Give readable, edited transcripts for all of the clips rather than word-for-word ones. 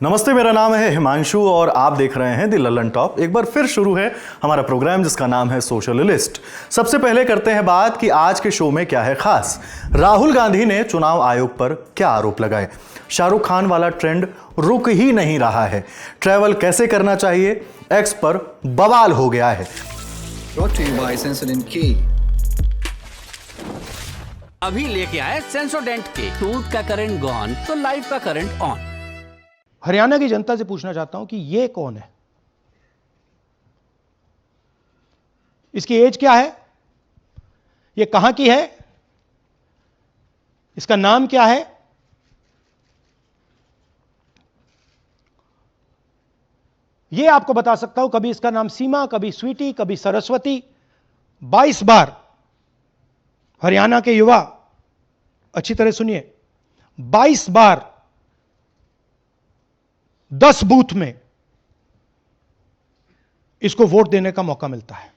नमस्ते, मेरा नाम है हिमांशु और आप देख रहे हैं द ललन टॉप। एक बार फिर शुरू है हमारा प्रोग्राम जिसका नाम है सोशलिस्ट। सबसे पहले करते हैं बात कि आज के शो में क्या है खास। राहुल गांधी ने चुनाव आयोग पर क्या आरोप लगाए। शाहरुख खान वाला ट्रेंड रुक ही नहीं रहा है। ट्रैवल कैसे करना चाहिए, एक्स पर बवाल हो गया है। अभी लेके आए सेंसोडेंट के टूथ का करंट गॉन तो लाइफ का करंट ऑन। हरियाणा की जनता से पूछना चाहता हूं कि ये कौन है, इसकी एज क्या है, ये कहां की है, इसका नाम क्या है। ये आपको बता सकता हूं, कभी इसका नाम सीमा, कभी स्वीटी, कभी सरस्वती। 22 बार हरियाणा के युवा, अच्छी तरह सुनिए, 22 बार 10 बूथ में इसको वोट देने का मौका मिलता है।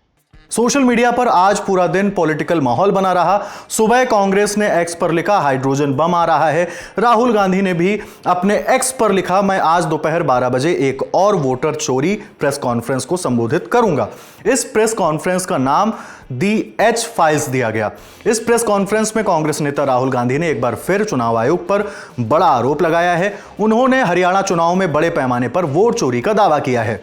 सोशल मीडिया पर आज पूरा दिन पॉलिटिकल माहौल बना रहा। सुबह कांग्रेस ने एक्स पर लिखा हाइड्रोजन बम आ रहा है। राहुल गांधी ने भी अपने एक्स पर लिखा मैं आज दोपहर 12 बजे एक और वोटर चोरी प्रेस कॉन्फ्रेंस को संबोधित करूंगा। इस प्रेस कॉन्फ्रेंस का नाम दी एच फाइल्स दिया गया। इस प्रेस कॉन्फ्रेंस में कांग्रेस नेता राहुल गांधी ने एक बार फिर चुनाव आयोग पर बड़ा आरोप लगाया है। उन्होंने हरियाणा चुनाव में बड़े पैमाने पर वोट चोरी का दावा किया है।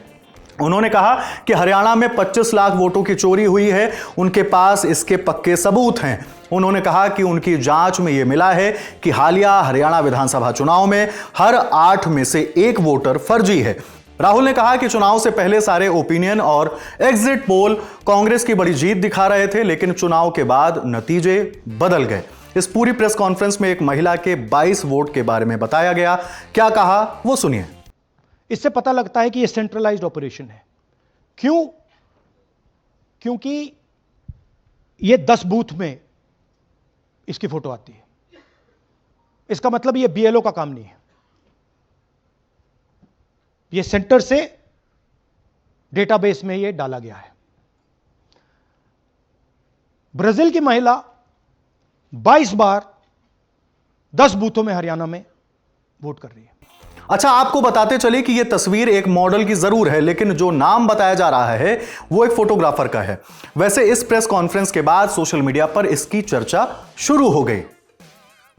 उन्होंने कहा कि हरियाणा में 25 लाख वोटों की चोरी हुई है, उनके पास इसके पक्के सबूत हैं। उन्होंने कहा कि उनकी जांच में यह मिला है कि हालिया हरियाणा विधानसभा चुनाव में हर 8 में से 1 वोटर फर्जी है। राहुल ने कहा कि चुनाव से पहले सारे ओपिनियन और एग्जिट पोल कांग्रेस की बड़ी जीत दिखा रहे थे, लेकिन चुनाव के बाद नतीजे बदल गए। इस पूरी प्रेस कॉन्फ्रेंस में एक महिला के 22 वोट के बारे में बताया गया। क्या कहा वो सुनिए। इससे पता लगता है कि यह सेंट्रलाइज्ड ऑपरेशन है। क्यों? क्योंकि यह 10 बूथ में इसकी फोटो आती है। इसका मतलब यह बीएलओ का काम नहीं है, यह सेंटर से डेटाबेस में यह डाला गया है। ब्राजील की महिला 22 बार 10 बूथों में हरियाणा में वोट कर रही है। अच्छा, आपको बताते चले कि यह तस्वीर एक मॉडल की जरूर है, लेकिन जो नाम बताया जा रहा है वो एक फोटोग्राफर का है। वैसे इस प्रेस कॉन्फ्रेंस के बाद सोशल मीडिया पर इसकी चर्चा शुरू हो गई।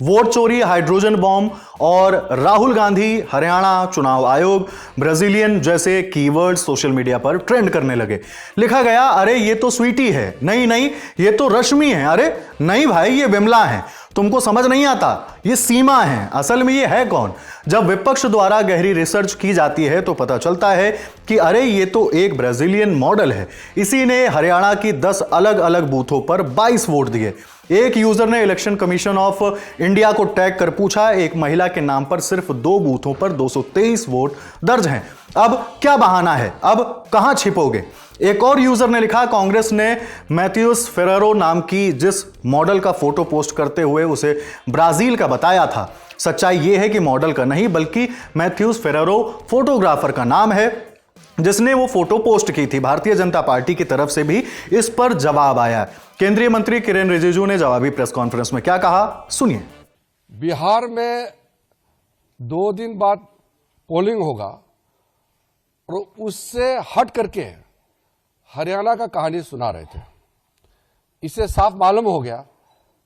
वोट चोरी, हाइड्रोजन बॉम्ब और राहुल गांधी, हरियाणा चुनाव आयोग, ब्राजीलियन जैसे कीवर्ड सोशल मीडिया पर ट्रेंड करने लगे। लिखा गया, अरे ये तो स्वीटी है, नहीं नहीं ये तो रश्मि है, अरे नहीं भाई ये विमला है, तुमको समझ नहीं आता, ये सीमा है, असल में ये है कौन। जब विपक्ष द्वारा गहरी रिसर्च की जाती है तो पता चलता है कि अरे ये तो एक ब्राजीलियन मॉडल है। इसी ने हरियाणा की 10 अलग अलग बूथों पर 22 वोट दिए। एक यूजर ने इलेक्शन कमीशन ऑफ इंडिया को टैग कर पूछा, एक महिला के नाम पर सिर्फ 2 बूथों पर 223 वोट दर्ज हैं। अब क्या बहाना है, अब कहां छिपोगे। एक और यूजर ने लिखा, कांग्रेस ने मैथ्यूस फेरेरो नाम की जिस मॉडल का फोटो पोस्ट करते हुए उसे ब्राजील का बताया था, सच्चाई यह है कि मॉडल का नहीं बल्कि मैथ्यूस फेरेरो फोटोग्राफर का नाम है जिसने वो फोटो पोस्ट की थी। भारतीय जनता पार्टी की तरफ से भी इस पर जवाब आया। केंद्रीय मंत्री किरेन रिजिजू ने जवाबी प्रेस कॉन्फ्रेंस में क्या कहा, सुनिए। बिहार में 2 दिन बाद पोलिंग होगा और उससे हट करके हरियाणा का कहानी सुना रहे थे। इससे साफ मालूम हो गया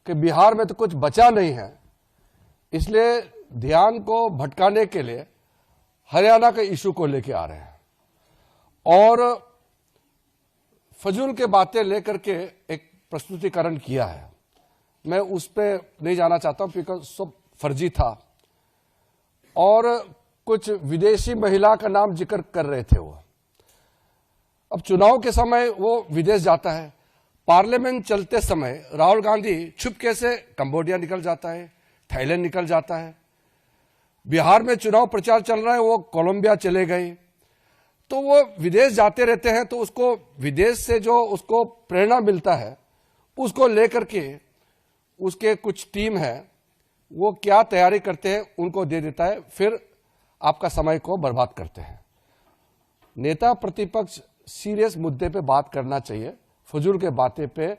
कि बिहार में तो कुछ बचा नहीं है, इसलिए ध्यान को भटकाने के लिए हरियाणा के इशू को लेके आ रहे हैं और फजूल के बातें लेकर के एक प्रस्तुतिकरण किया है। मैं उस पर नहीं जाना चाहता हूं बिकॉज सब फर्जी था और कुछ विदेशी महिला का नाम जिक्र कर रहे थे वो। अब चुनाव के समय वो विदेश जाता है, पार्लियामेंट चलते समय राहुल गांधी छुपके से कंबोडिया निकल जाता है, थाईलैंड निकल जाता है। बिहार में चुनाव प्रचार चल रहा है, वो कोलंबिया चले गए। तो वो विदेश जाते रहते हैं, तो उसको विदेश से जो उसको प्रेरणा मिलता है उसको लेकर के उसके कुछ टीम है वो क्या तैयारी करते हैं उनको दे देता है, फिर आपका समय को बर्बाद करते हैं। नेता प्रतिपक्ष सीरियस मुद्दे पे बात करना चाहिए, फजूल के बातें पे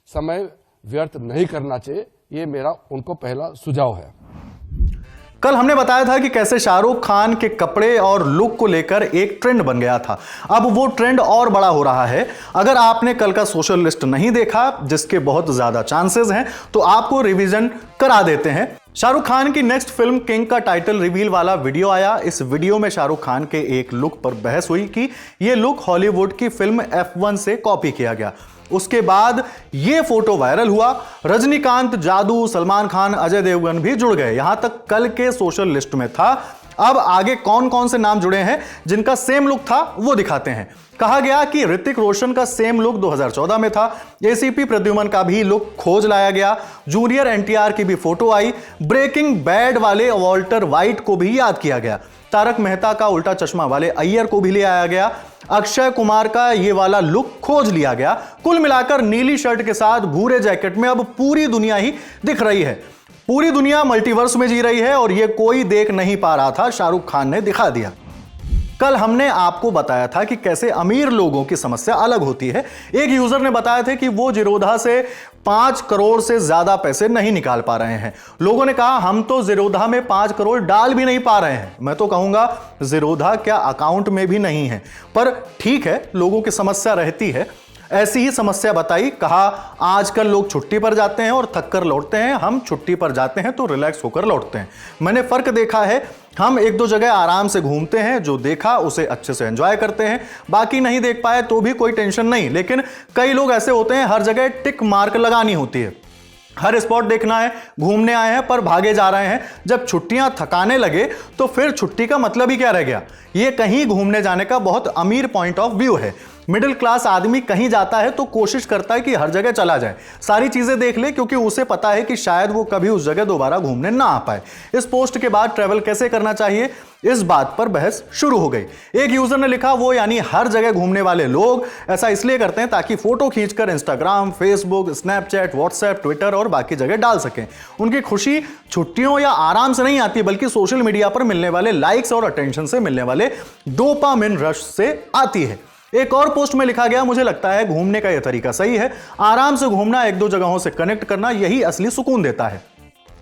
समय व्यर्थ नहीं करना चाहिए, ये मेरा उनको पहला सुझाव है। कल हमने बताया था कि कैसे शाहरुख खान के कपड़े और लुक को लेकर एक ट्रेंड बन गया था। अब वो ट्रेंड और बड़ा हो रहा है। अगर आपने कल का सोशल लिस्ट नहीं देखा, जिसके बहुत ज्यादा चांसेस हैं, तो आपको रिवीजन करा देते हैं। शाहरुख खान की नेक्स्ट फिल्म किंग का टाइटल रिवील वाला वीडियो आया। इस वीडियो में शाहरुख खान के एक लुक पर बहस हुई कि यह लुक हॉलीवुड की फिल्म F1 से कॉपी किया गया। उसके बाद यह फोटो वायरल हुआ। रजनीकांत, जादू, सलमान खान, अजय देवगन भी जुड़ गए। यहां तक कल के सोशल लिस्ट में था। अब आगे कौन कौन से नाम जुड़े हैं जिनका सेम लुक था वो दिखाते हैं। कहा गया कि ऋतिक रोशन का सेम लुक 2014 में था। एसीपी प्रद्युमन का भी लुक खोज लाया गया। जूनियर एनटीआर की भी फोटो आई। ब्रेकिंग बैड वाले वॉल्टर वाइट को भी याद किया गया। तारक मेहता का उल्टा चश्मा वाले अय्यर को भी ले आया गया। अक्षय कुमार का ये वाला लुक खोज लिया गया। कुल मिलाकर नीली शर्ट के साथ भूरे जैकेट में अब पूरी दुनिया ही दिख रही है। पूरी दुनिया मल्टीवर्स में जी रही है और ये कोई देख नहीं पा रहा था, शाहरुख खान ने दिखा दिया। कल हमने आपको बताया था कि कैसे अमीर लोगों की समस्या अलग होती है। एक यूजर ने बताया था कि वो जीरोधा से 5 करोड़ से ज्यादा पैसे नहीं निकाल पा रहे हैं। लोगों ने कहा हम तो जीरोधा में 5 करोड़ डाल भी नहीं पा रहे हैं। मैं तो कहूंगा जीरोधा क्या अकाउंट में भी नहीं है। पर ठीक है, लोगों की समस्या रहती है। ऐसी ही समस्या बताई। कहा आजकल लोग छुट्टी पर जाते हैं और थक कर लौटते हैं, हम छुट्टी पर जाते हैं तो रिलैक्स होकर लौटते हैं। मैंने फर्क देखा है। हम 1-2 जगह आराम से घूमते हैं, जो देखा उसे अच्छे से एंजॉय करते हैं, बाकी नहीं देख पाए तो भी कोई टेंशन नहीं। लेकिन कई लोग ऐसे होते हैं, हर जगह टिक मार्क लगानी होती है, हर स्पॉट देखना है, घूमने आए हैं पर भागे जा रहे हैं। जब छुट्टियां थकाने लगे तो फिर छुट्टी का मतलब ही क्या रह गया। ये कहीं घूमने जाने का बहुत अमीर पॉइंट ऑफ व्यू है। मिडिल क्लास आदमी कहीं जाता है तो कोशिश करता है कि हर जगह चला जाए, सारी चीजें देख ले, क्योंकि उसे पता है कि शायद वो कभी उस जगह दोबारा घूमने ना आ पाए। इस पोस्ट के बाद ट्रैवल कैसे करना चाहिए, इस बात पर बहस शुरू हो गई। एक यूजर ने लिखा वो यानी हर जगह घूमने वाले लोग ऐसा इसलिए करते हैं ताकि फोटो खींचकर Instagram, Facebook, Snapchat, WhatsApp, Twitter और बाकी जगह डाल सकें। उनकी खुशी छुट्टियों या आराम से नहीं आती, बल्कि सोशल मीडिया पर मिलने वाले लाइक्स और अटेंशन से मिलने वाले डोपामिन रश से आती है। एक और पोस्ट में लिखा गया मुझे लगता है घूमने का यह तरीका सही है। आराम से घूमना, 1-2 जगहों से कनेक्ट करना, यही असली सुकून देता है।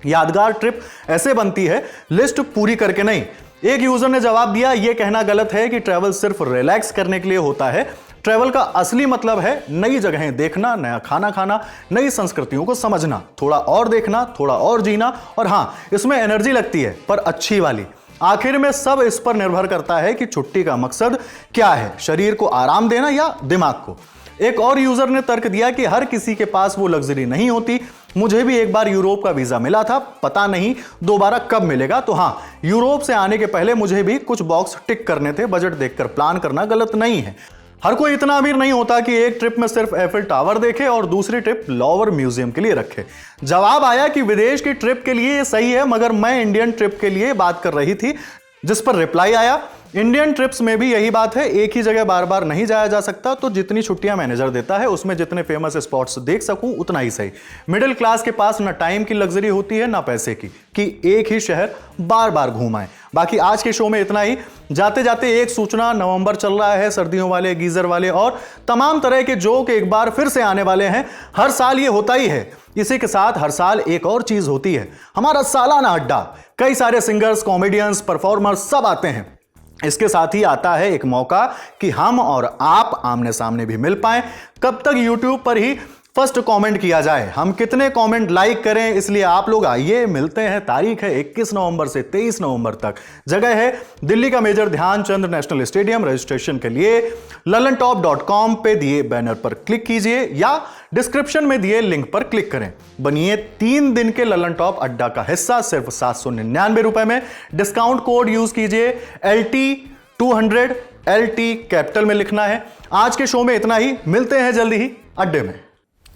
यादगार ट्रिप ऐसे बनती है, लिस्ट पूरी करके नहीं। एक यूजर ने जवाब दिया यह कहना गलत है कि ट्रैवल सिर्फ रिलैक्स करने के लिए होता है। ट्रैवल का असली मतलब है नई जगहें देखना, नया खाना खाना, नई संस्कृतियों को समझना, थोड़ा और देखना, थोड़ा और जीना। और हां, इसमें एनर्जी लगती है, पर अच्छी वाली। आखिर में सब इस पर निर्भर करता है कि छुट्टी का मकसद क्या है, शरीर को आराम देना या दिमाग को। एक और यूजर ने तर्क दिया कि हर किसी के पास वो लग्जरी नहीं होती। मुझे भी एक बार यूरोप का वीजा मिला था, पता नहीं दोबारा कब मिलेगा। तो हां, यूरोप से आने के पहले मुझे भी कुछ बॉक्स टिक करने थे। बजट देखकर प्लान करना गलत नहीं है। हर कोई इतना अमीर नहीं होता कि एक ट्रिप में सिर्फ एफिल टावर देखे और दूसरी ट्रिप लॉवर म्यूजियम के लिए रखे। जवाब आया कि विदेश की ट्रिप के लिए सही है, मगर मैं इंडियन ट्रिप के लिए बात कर रही थी। जिस पर रिप्लाई आया इंडियन ट्रिप्स में भी यही बात है, एक ही जगह बार बार नहीं जाया जा सकता, तो जितनी छुट्टियां मैनेजर देता है उसमें जितने फेमस स्पॉट्स देख सकूं उतना ही सही। मिडिल क्लास के पास ना टाइम की लग्जरी होती है ना पैसे की कि एक ही शहर बार बार घूमाएं। बाकी आज के शो में इतना ही। जाते जाते एक सूचना, नवंबर चल रहा है, सर्दियों वाले, गीजर वाले और तमाम तरह के जोक एक बार फिर से आने वाले हैं। हर साल ये होता ही है। इसी के साथ हर साल एक और चीज होती है, हमारा सालाना अड्डा। कई सारे सिंगर्स, कॉमेडियंस, परफॉर्मर्स सब आते हैं। इसके साथ ही आता है एक मौका कि हम और आप आमने सामने भी मिल पाएं। कब तक यूट्यूब पर ही फर्स्ट कमेंट किया जाए, हम कितने कमेंट लाइक करें, इसलिए आप लोग आइए, मिलते हैं। तारीख है 21 नवंबर से 23 नवंबर तक। जगह है दिल्ली का major Dhyan Chand national stadium. Registration के लिए lallantop.com पे दिए बैनर पर क्लिक कीजिए या डिस्क्रिप्शन में दिए लिंक पर क्लिक करें। बनिए 3 दिन के ललन टॉप अड्डा का हिस्सा सिर्फ 799 रुपए में। डिस्काउंट कोड यूज कीजिए LT200, LT कैपिटल में लिखना है। आज के शो में इतना ही, मिलते हैं जल्दी ही अड्डे में।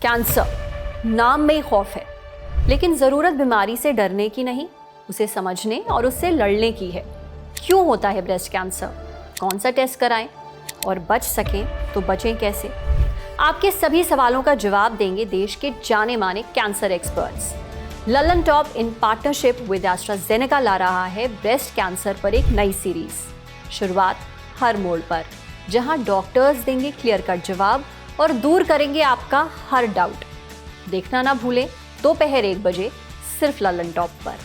कैंसर नाम में ही खौफ है, लेकिन जरूरत बीमारी से डरने की नहीं, उसे समझने और उससे लड़ने की है। क्यों होता है ब्रेस्ट कैंसर, कौन सा टेस्ट कराएं और बच सकें तो बचें कैसे? आपके सभी सवालों का जवाब देंगे देश के जाने माने cancer experts. Lallantop in partnership with AstraZeneca ला रहा है ब्रेस्ट कैंसर पर एक नई सीरीज। शुरुआत हर मोड़ पर, जहां डॉक्टर्स देंगे क्लियर कट जवाब और दूर करेंगे आपका हर डाउट। देखना ना भूलें दोपहर 1 बजे सिर्फ ललन टॉप पर।